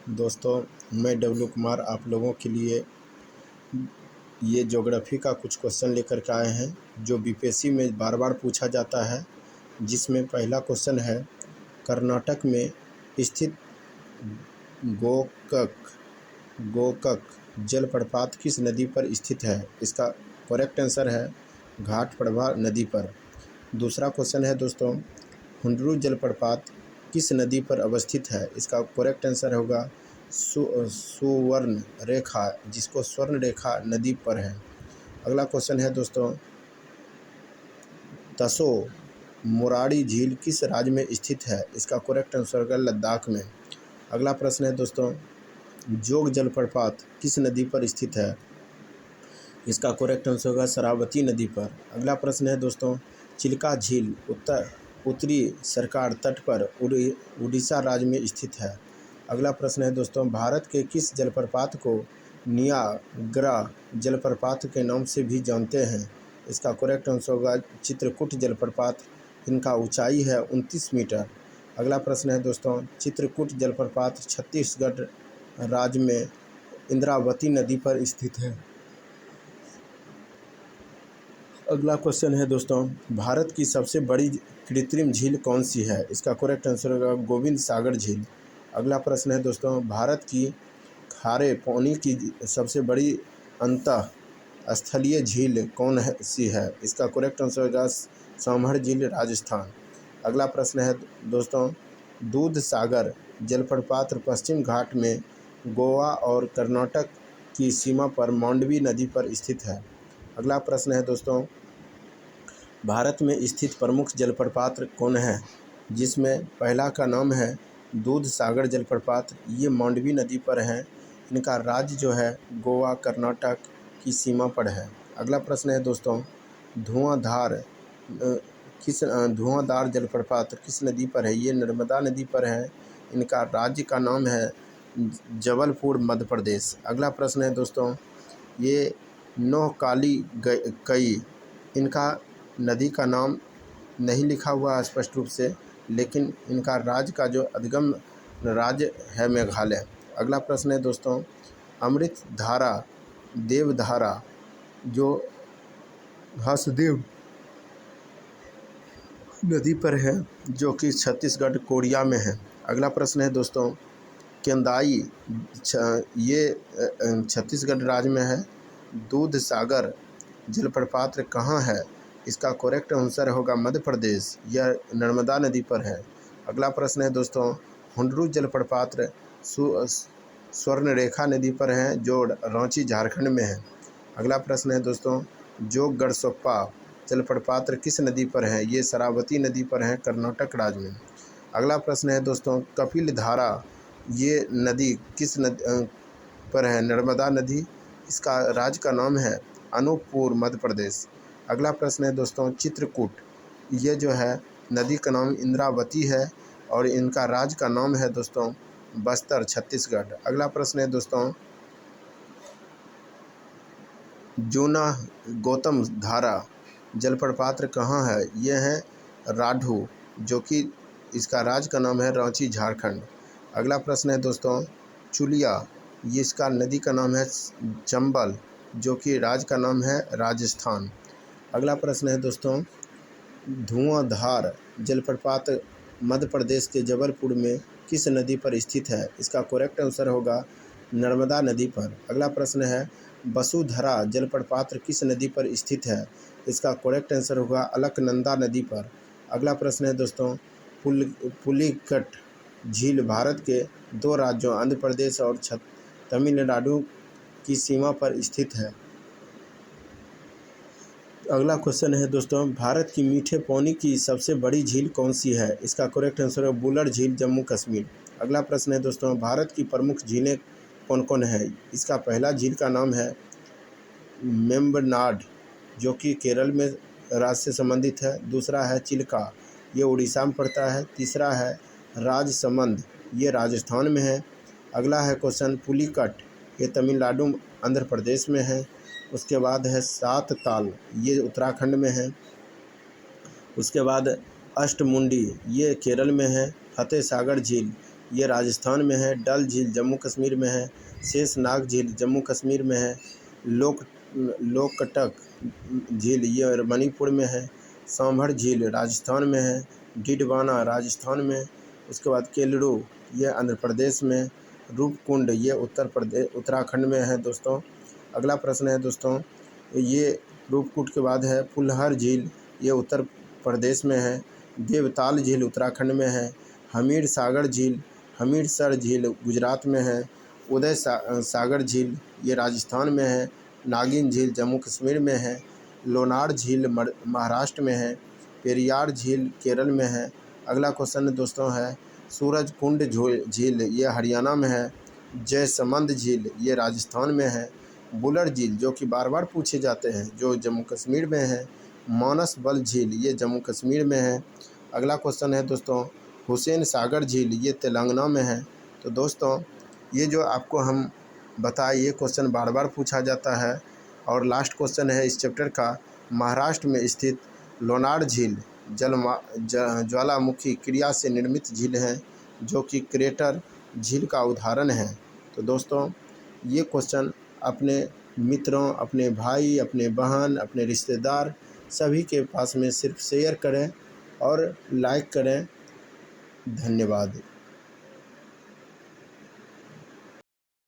दोस्तों, मैं डब्लू कुमार आप लोगों के लिए ये ज्योग्राफी का कुछ क्वेश्चन लेकर के आए हैं जो बीपीएससी में बार बार पूछा जाता है। जिसमें पहला क्वेश्चन है, कर्नाटक में स्थित गोकक गोकक जलप्रपात किस नदी पर स्थित है? इसका करेक्ट आंसर है घाटप्रभा नदी पर। दूसरा क्वेश्चन है दोस्तों, हुंडरू जलप्रपात किस नदी पर अवस्थित है? इसका करेक्ट आंसर होगा सुवर्ण रेखा, जिसको स्वर्ण रेखा नदी पर है। अगला क्वेश्चन है दोस्तों, तसो मुरारी झील किस राज्य में स्थित है? इसका करेक्ट आंसर होगा लद्दाख में। अगला प्रश्न है दोस्तों, जोग जलप्रपात किस नदी पर स्थित है? इसका करेक्ट आंसर होगा शरावती नदी पर। अगला प्रश्न है दोस्तों, चिल्का झील उत्तरी सरकार तट पर उड़ीसा राज्य में स्थित है। अगला प्रश्न है दोस्तों, भारत के किस जलप्रपात को नियाग्रा जलप्रपात के नाम से भी जानते हैं? इसका करेक्ट आंसर होगा चित्रकूट जलप्रपात। इनका ऊंचाई है 29 मीटर। अगला प्रश्न है दोस्तों, चित्रकूट जलप्रपात छत्तीसगढ़ राज्य में इंद्रावती नदी पर स्थित है। अगला क्वेश्चन है दोस्तों, भारत की सबसे बड़ी कृत्रिम झील कौन सी है? इसका करेक्ट आंसर होगा गोविंद सागर झील। अगला प्रश्न है दोस्तों, भारत की खारे पानी की सबसे बड़ी अंतः स्थलीय झील कौन सी है? इसका करेक्ट आंसर होगा सामहर झील राजस्थान। अगला प्रश्न है दोस्तों, दूध सागर जलप्रपात पश्चिम घाट में गोवा और कर्नाटक की सीमा पर मांडवी नदी पर स्थित है। अगला प्रश्न है दोस्तों, भारत में स्थित प्रमुख जलप्रपात कौन है? जिसमें पहला का नाम है दूध सागर जलप्रपात। ये मांडवी नदी पर है। इनका राज्य जो है गोवा कर्नाटक की सीमा पर है। अगला प्रश्न है दोस्तों, धुआंधार जलप्रपात किस नदी पर है? ये नर्मदा नदी पर है। इनका राज्य का नाम है जबलपुर मध्य प्रदेश। अगला प्रश्न है दोस्तों, ये नौकाली कई, इनका नदी का नाम नहीं लिखा हुआ स्पष्ट रूप से, लेकिन इनका राज्य का जो अधिगम राज्य है मेघालय। अगला प्रश्न है दोस्तों, अमृत धारा देवधारा जो हसदेव नदी पर है, जो कि छत्तीसगढ़ कोरिया में है। अगला प्रश्न है दोस्तों, केंदाई ये छत्तीसगढ़ राज्य में है। दूध सागर जलप्रपात कहाँ है? इसका करेक्ट आंसर होगा मध्य प्रदेश। यह नर्मदा नदी पर है। अगला प्रश्न है दोस्तों, हुंडरू जलप्रपात स्वर्णरेखा नदी पर है, जो रांची झारखंड में है। अगला प्रश्न है दोस्तों, जोग गढ़सोप्पा जलप्रपात किस नदी पर है? ये शरावती नदी पर है, कर्नाटक राज्य में। अगला प्रश्न है दोस्तों, कपिल धारा ये नदी किस नदी पर है? नर्मदा नदी। इसका राज्य का नाम है अनूपपुर मध्य प्रदेश। अगला प्रश्न है दोस्तों, चित्रकूट ये जो है नदी का नाम इंद्रावती है और इनका राज्य का नाम है दोस्तों बस्तर छत्तीसगढ़। अगला प्रश्न है दोस्तों, जूना गौतम धारा जलप्रपात कहाँ है? ये है राढ़ू, जो कि इसका राज्य का नाम है रांची झारखंड। अगला प्रश्न है दोस्तों, चुलिया ये इसका नदी का नाम है चंबल, जो कि राज्य का नाम है राजस्थान। अगला प्रश्न है दोस्तों, धुआंधार जलप्रपात मध्य प्रदेश के जबलपुर में किस नदी पर स्थित है? इसका करेक्ट आंसर होगा नर्मदा नदी पर। अगला प्रश्न है, वसुधरा जलप्रपात किस नदी पर स्थित है? इसका करेक्ट आंसर होगा अलकनंदा नदी पर। अगला प्रश्न है दोस्तों, पुलिकट झील भारत के दो राज्यों आंध्र प्रदेश और तमिलनाडु की सीमा पर स्थित है। अगला क्वेश्चन है दोस्तों, भारत की मीठे पानी की सबसे बड़ी झील कौन सी है? इसका करेक्ट आंसर है बुलर झील, जम्मू कश्मीर। अगला प्रश्न है दोस्तों, भारत की प्रमुख झीलें कौन कौन है? इसका पहला झील का नाम है मेम्बनाड, जो कि केरल में राज्य से संबंधित है। दूसरा है चिल्का, ये उड़ीसा में पड़ता है। तीसरा है राजसमंद, ये राजस्थान में है। अगला है क्वेश्चन पुलिकट, ये तमिलनाडु आंध्र प्रदेश में है। उसके बाद है सात ताल, ये उत्तराखंड में है। उसके बाद अष्टमुंडी, ये केरल में है। फतेह सागर झील ये राजस्थान में है। डल झील जम्मू कश्मीर में है। शेषनाग झील जम्मू कश्मीर में है। लोकटक झील ये मणिपुर में है। सांभर झील राजस्थान में है। डिडवाना राजस्थान में। उसके बाद केलड़ू ये आंध्र प्रदेश में। रूपकुंड ये उत्तराखंड में है दोस्तों। अगला प्रश्न है दोस्तों, ये रूपकुंड के बाद है फुलहर झील ये उत्तर प्रदेश में है। देवताल झील उत्तराखंड में है। हमीरसर झील गुजरात में है। सागर झील ये राजस्थान में है। नागिन झील जम्मू कश्मीर में है। लोनार झील महाराष्ट्र में है। पेरियार झील केरल में है। अगला क्वेश्चन दोस्तों है सूरजकुंड झील ये हरियाणा में है। जयसमंद झील ये राजस्थान में है। बुलर झील जो कि बार बार पूछे जाते हैं जो जम्मू कश्मीर में है। मानस बल झील ये जम्मू कश्मीर में है। अगला क्वेश्चन है दोस्तों हुसैन सागर झील ये तेलंगाना में है। तो दोस्तों ये जो आपको हम बताए ये क्वेश्चन बार बार पूछा जाता है। और लास्ट क्वेश्चन है इस चैप्टर का, महाराष्ट्र में स्थित लोनार झील ज्वालामुखी क्रिया से निर्मित झील है जो कि क्रेटर झील का उदाहरण है। तो दोस्तों ये क्वेश्चन अपने मित्रों, अपने भाई, अपने बहन, अपने रिश्तेदार सभी के पास में सिर्फ शेयर करें और लाइक करें। धन्यवाद।